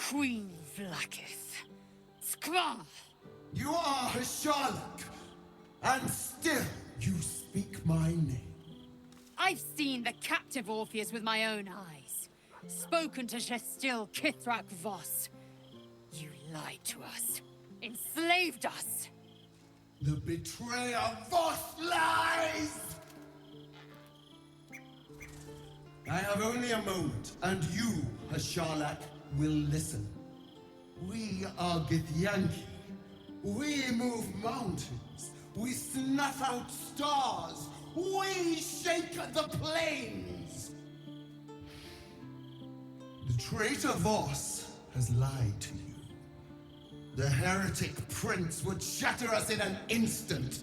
Queen Vlaakith. Skva! You are a Sherlock, and still you speak my name. I've seen the captive Orpheus with my own eyes. Spoken to Gestil Kithrak Voss. You lied to us. Enslaved us. The betrayer Voss lies! I have only a moment, and you, a Sherlock, will listen. We are Githyanki. We move mountains. We snuff out stars. We shake the plains. The traitor Voss has lied to you. The heretic prince would shatter us in an instant.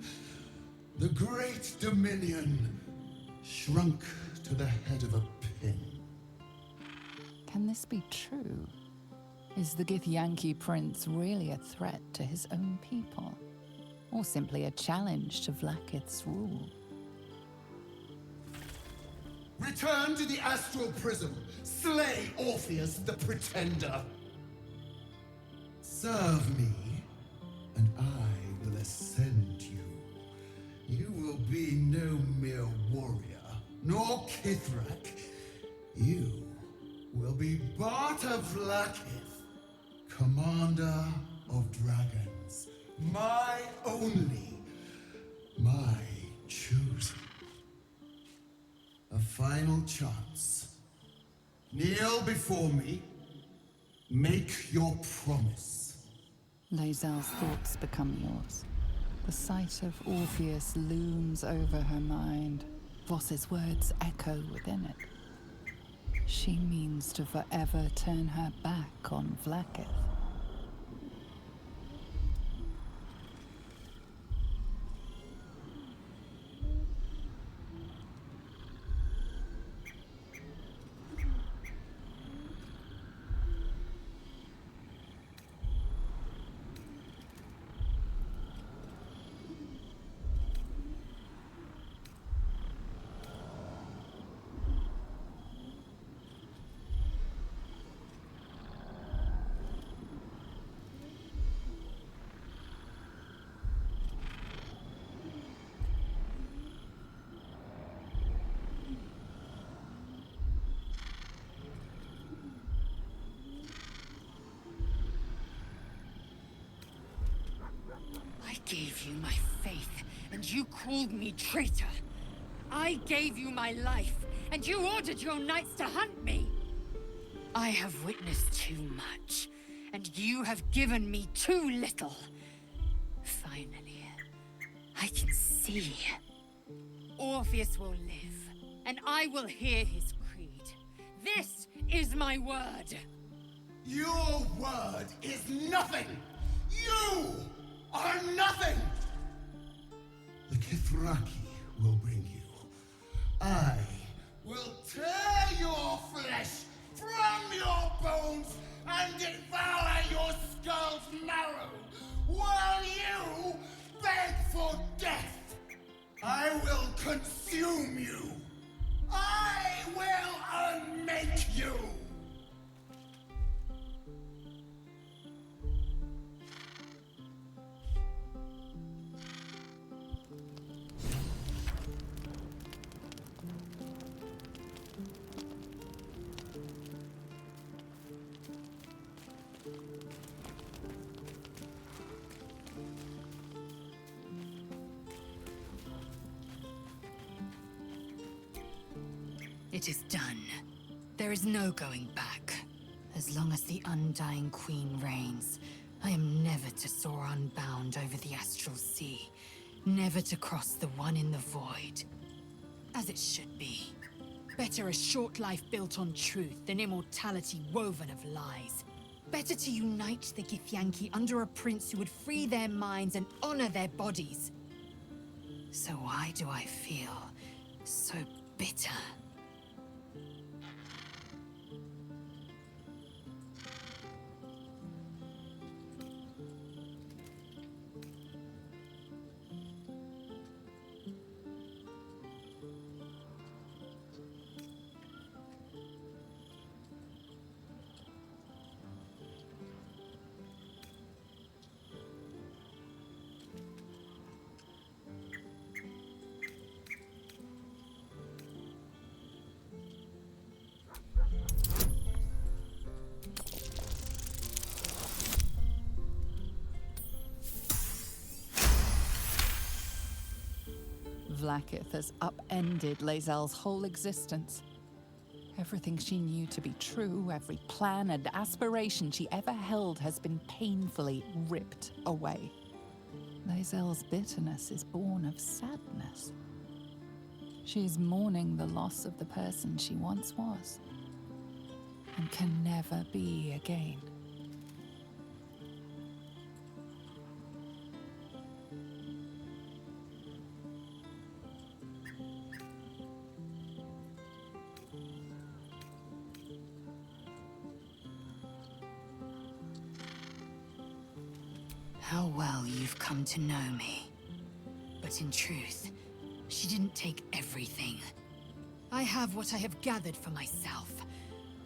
The great dominion shrunk to the head of a pin. Can this be true? Is the Githyanki prince really a threat to his own people? Or simply a challenge to Vlaakith's rule? Return to the astral prism. Slay Orpheus the Pretender. Serve me, and I will ascend you. You will be no mere warrior, nor Kithrak. You will be Barta Vlaakith, commander of dragons. My only, my chosen. A final chance. Kneel before me. Make your promise. Lae'zel's thoughts become yours. The sight of Orpheus looms over her mind. Voss's words echo within it. She means to forever turn her back on Vlaakith. I gave you my faith, and you called me traitor. I gave you my life, and you ordered your knights to hunt me. I have witnessed too much, and you have given me too little. Finally, I can see. Orpheus will live, and I will hear his creed. This is my word. Your word is nothing! You are nothing! The Kithraki will bring you. I will tear your flesh from your bones and devour your skull's marrow, while you beg for death. I will consume you. I will unmake you. It is done. There is no going back. As long as the Undying Queen reigns, I am never to soar unbound over the astral sea. Never to cross the one in the void. As it should be. Better a short life built on truth than immortality woven of lies. Better to unite the Githyanki under a prince who would free their minds and honor their bodies. So why do I feel so bitter? Vlaakith has upended Lae'zel's whole existence. Everything she knew to be true, every plan and aspiration she ever held has been painfully ripped away. Lae'zel's bitterness is born of sadness. She is mourning the loss of the person she once was, and can never be again. How well you've come to know me. But in truth, she didn't take everything. I have what I have gathered for myself.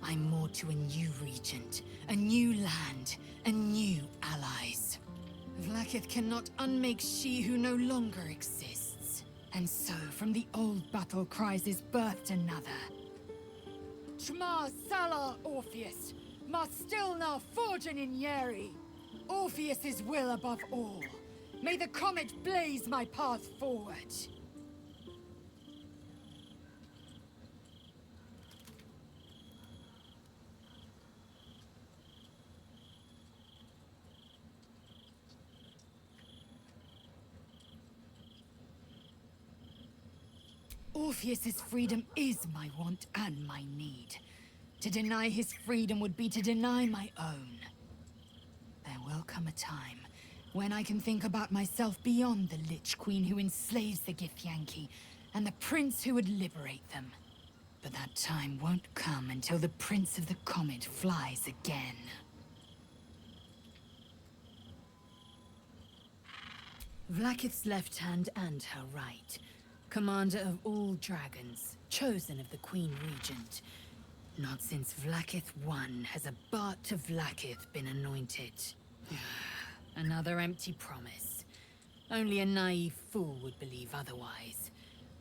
I'm more to a new regent, a new land, and new allies. Vlaakith cannot unmake she who no longer exists. And so, from the old battle cries is birthed another. Shma Salar Orpheus, Ma Stilna Forgen in Yeri. Orpheus's will above all. May the comet blaze my path forward. Orpheus's freedom is my want and my need. To deny his freedom would be to deny my own. There will come a time when I can think about myself beyond the Lich Queen who enslaves the Githyanki and the prince who would liberate them. But that time won't come until the Prince of the Comet flies again. Vlaakith's left hand and her right. Commander of all dragons, chosen of the Queen Regent. Not since Vlaakith I has a Bart of Vlaakith been anointed. Another empty promise. Only a naive fool would believe otherwise.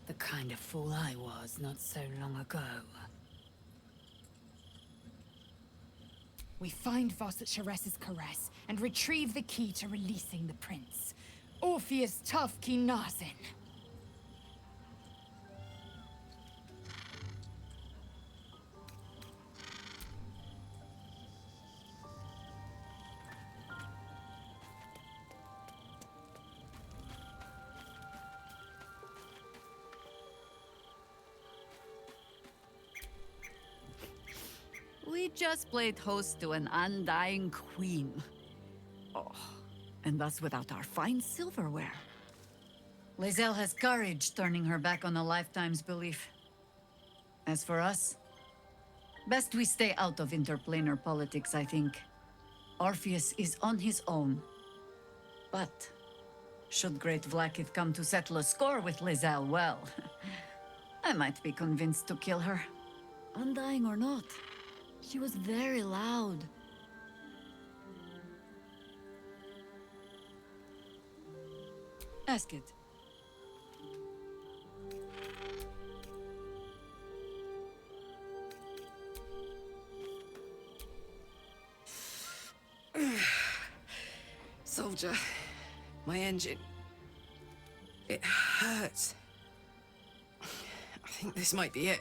The kind of fool I was not so long ago. We find Voss at Sharess's caress and retrieve the key to releasing the prince. Orpheus Tafki Nazin. We just played host to an undying queen. Oh, and that's without our fine silverware. Lae'zel has courage turning her back on a lifetime's belief. As for us, best we stay out of interplanar politics, I think. Orpheus is on his own. But should great Vlaakith come to settle a score with Lae'zel, well, I might be convinced to kill her. Undying or not. She was very loud. Ask it. Soldier, my engine. It hurts. I think this might be it.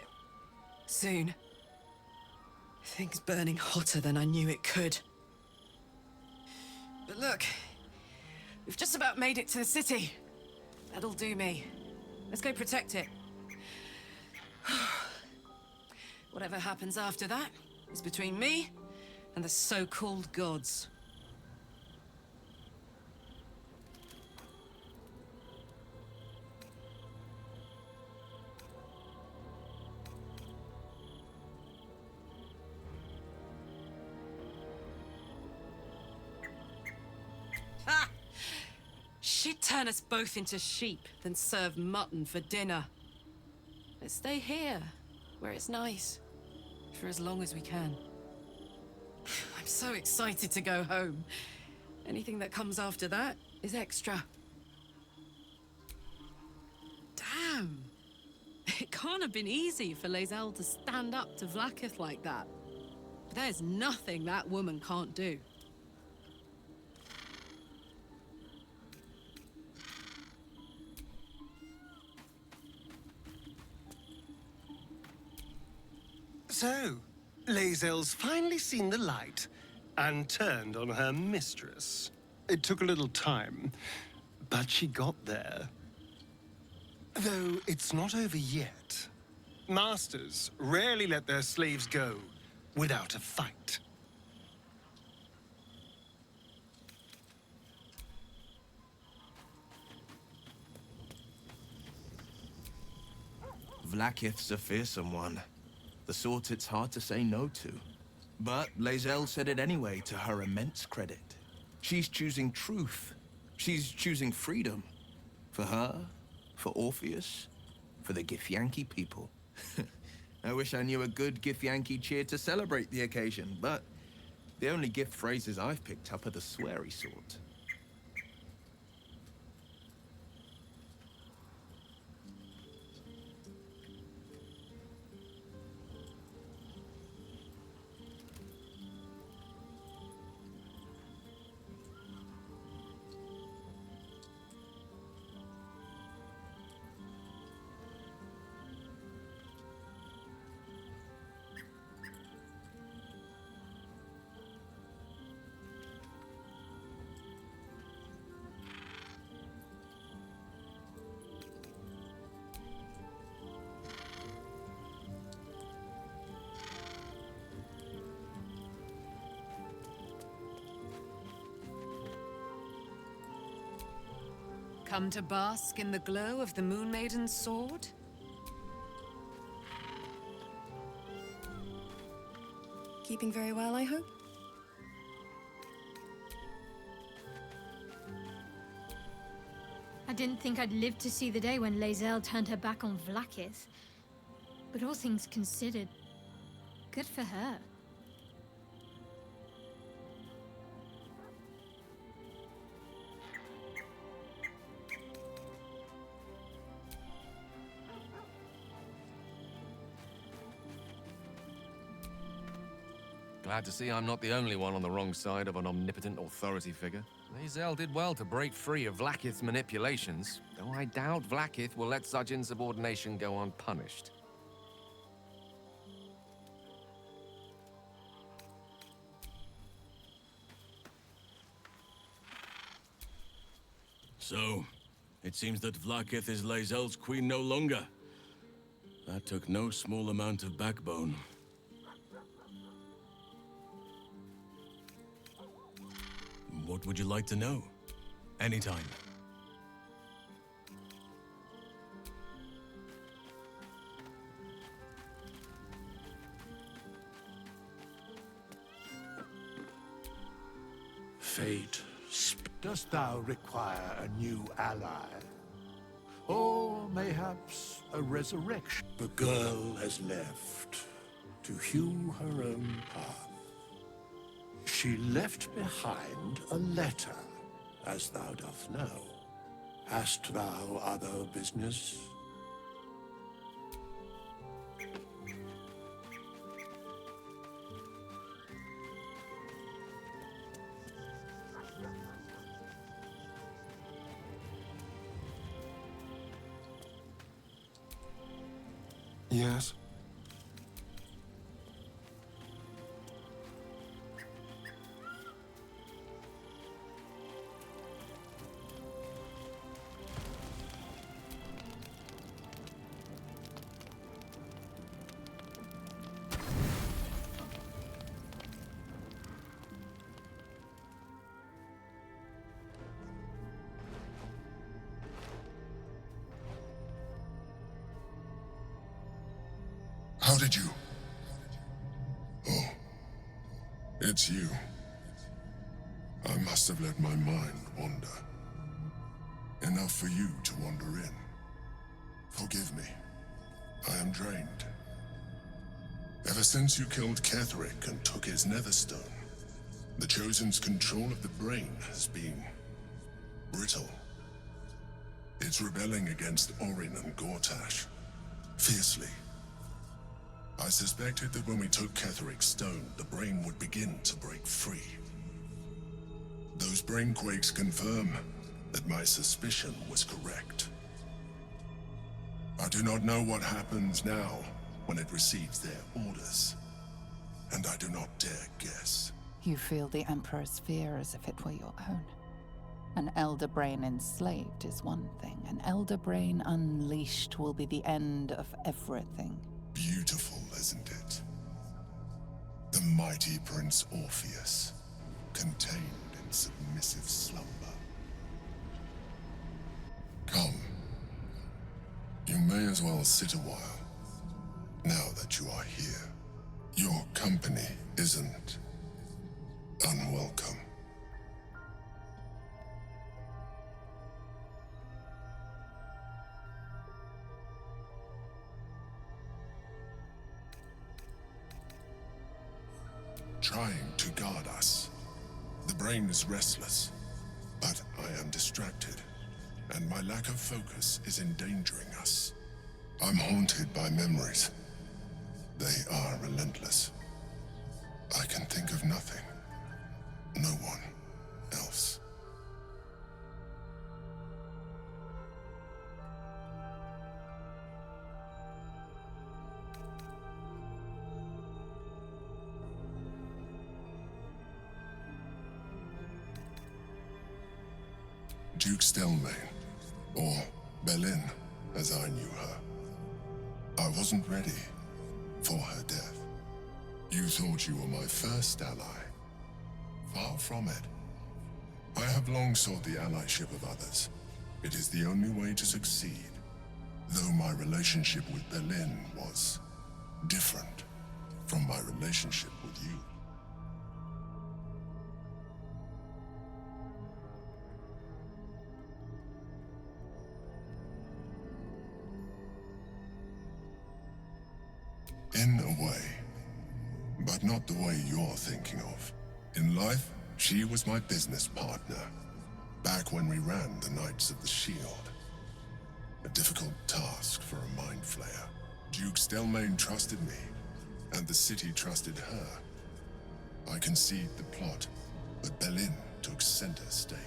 Soon. Things burning hotter than I knew it could. But look, we've just about made it to the city. That'll do me. Let's go protect it. Whatever happens after that is between me and the so-called gods. Ha! She'd turn us both into sheep, then serve mutton for dinner. Let's stay here, where it's nice, for as long as we can. I'm so excited to go home. Anything that comes after that is extra. Damn! It can't have been easy for Lae'zel to stand up to Vlaakith like that. There's nothing that woman can't do. So, Lae'zel's finally seen the light and turned on her mistress. It took a little time, but she got there. Though it's not over yet. Masters rarely let their slaves go without a fight. Vlaakith's a fearsome one. The sort it's hard to say no to. But Lae'zel said it anyway, to her immense credit. She's choosing truth. She's choosing freedom. For her, for Orpheus, for the Githyanki people. I wish I knew a good Githyanki cheer to celebrate the occasion, but the only gift phrases I've picked up are the sweary sort. Come to bask in the glow of the Moon Maiden's sword? Keeping very well, I hope? I didn't think I'd live to see the day when Lae'zel turned her back on Vlaakith. But all things considered, good for her. Glad to see I'm not the only one on the wrong side of an omnipotent authority figure. Lae'zel did well to break free of Vlaakith's manipulations, though I doubt Vlaakith will let such insubordination go unpunished. So, it seems that Vlaakith is Lae'zel's queen no longer. That took no small amount of backbone. What would you like to know? Anytime. Fate, dost thou require a new ally? Or mayhaps a resurrection? The girl has left to hew her own path. She left behind a letter, as thou dost know. Hast thou other business? Yes? How did you? Oh, it's you. I must have let my mind wander. Enough for you to wander in. Forgive me. I am drained. Ever since you killed Ketheric and took his netherstone, the Chosen's control of the brain has been brittle. It's rebelling against Orin and Gortash, fiercely. I suspected that when we took Ketheric's stone, the brain would begin to break free. Those brain quakes confirm that my suspicion was correct. I do not know what happens now, when it receives their orders. And I do not dare guess. You feel the Emperor's fear as if it were your own. An elder brain enslaved is one thing. An elder brain unleashed will be the end of everything. Beautiful, isn't it? The mighty Prince Orpheus, contained in submissive slumber. Come. You may as well sit a while, now that you are here. Your company isn't unwelcome. Trying to guard us. The brain is restless, but I am distracted, and my lack of focus is endangering us. I'm haunted by memories. They are relentless. I can think of nothing. No one else. Duke Stelmane, or Belin, as I knew her. I wasn't ready for her death. You thought you were my first ally. Far from it. I have long sought the allyship of others. It is the only way to succeed, though my relationship with Belin was different from my relationship with you. In a way, but not the way you're thinking of. In life, she was my business partner, back when we ran the Knights of the Shield. A difficult task for a mind flayer. Duke Stelmane trusted me, and the city trusted her. I conceived the plot, but Belin took center stage.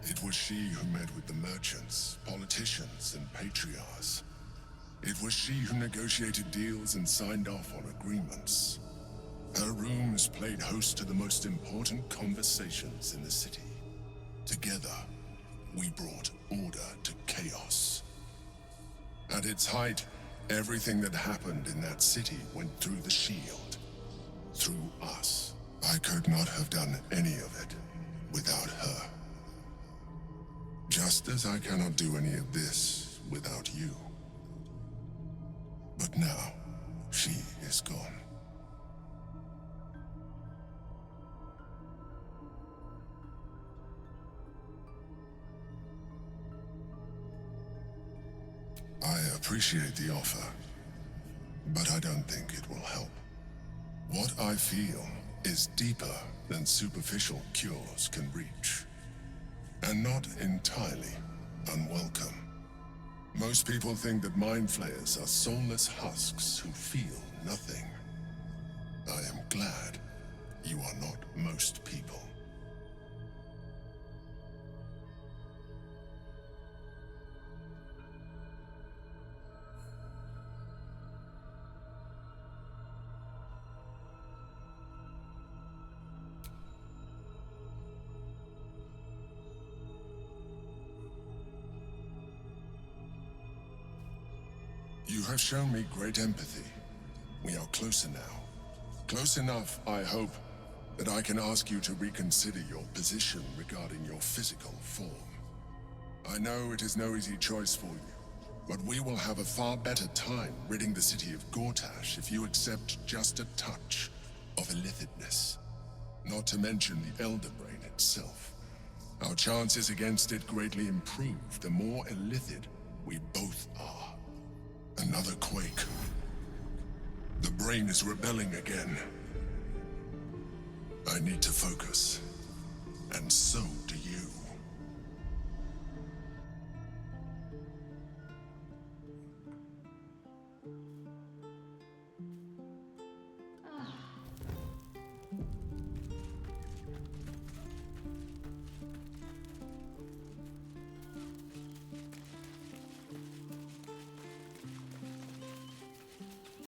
It was she who met with the merchants, politicians, and patriarchs. It was she who negotiated deals and signed off on agreements. Her rooms played host to the most important conversations in the city. Together, we brought order to chaos. At its height, everything that happened in that city went through the shield. Through us. I could not have done any of it without her. Just as I cannot do any of this without you. But now, she is gone. I appreciate the offer, but I don't think it will help. What I feel is deeper than superficial cures can reach, and not entirely unwelcome. Most people think that mind flayers are soulless husks who feel nothing. I am glad you are not most people. You have shown me great empathy. We are closer now. Close enough, I hope, that I can ask you to reconsider your position regarding your physical form. I know it is no easy choice for you, but we will have a far better time ridding the city of Gortash if you accept just a touch of illithidness. Not to mention the Elder Brain itself. Our chances against it greatly improve the more illithid we both are. Another quake. The brain is rebelling again. I need to focus. And so do you.